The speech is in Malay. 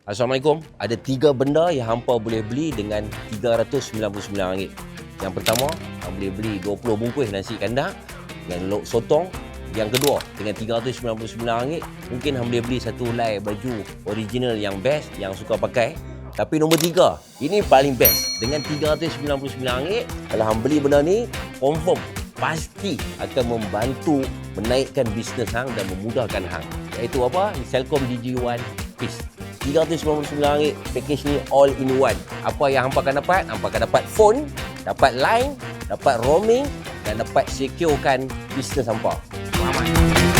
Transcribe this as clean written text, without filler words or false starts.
Assalamualaikum. Ada 3 benda yang hampa boleh beli dengan RM399. Yang pertama, hang boleh beli 20 bungkus nasi kandar dengan lok sotong. Yang kedua, dengan RM399, mungkin hang boleh beli satu helai baju original yang best, yang suka pakai. Tapi nombor 3, ini paling best. Dengan RM399, kalau hang beli benda ni, confirm pasti akan membantu menaikkan bisnes hang dan memudahkan hang. Iaitu apa? Celcom Digi One Peace. RM399 package ni all in one. Apa yang hampa akan dapat? Hampa akan dapat phone, dapat line, dapat roaming dan dapat securekan bisnes hampa. Selamat.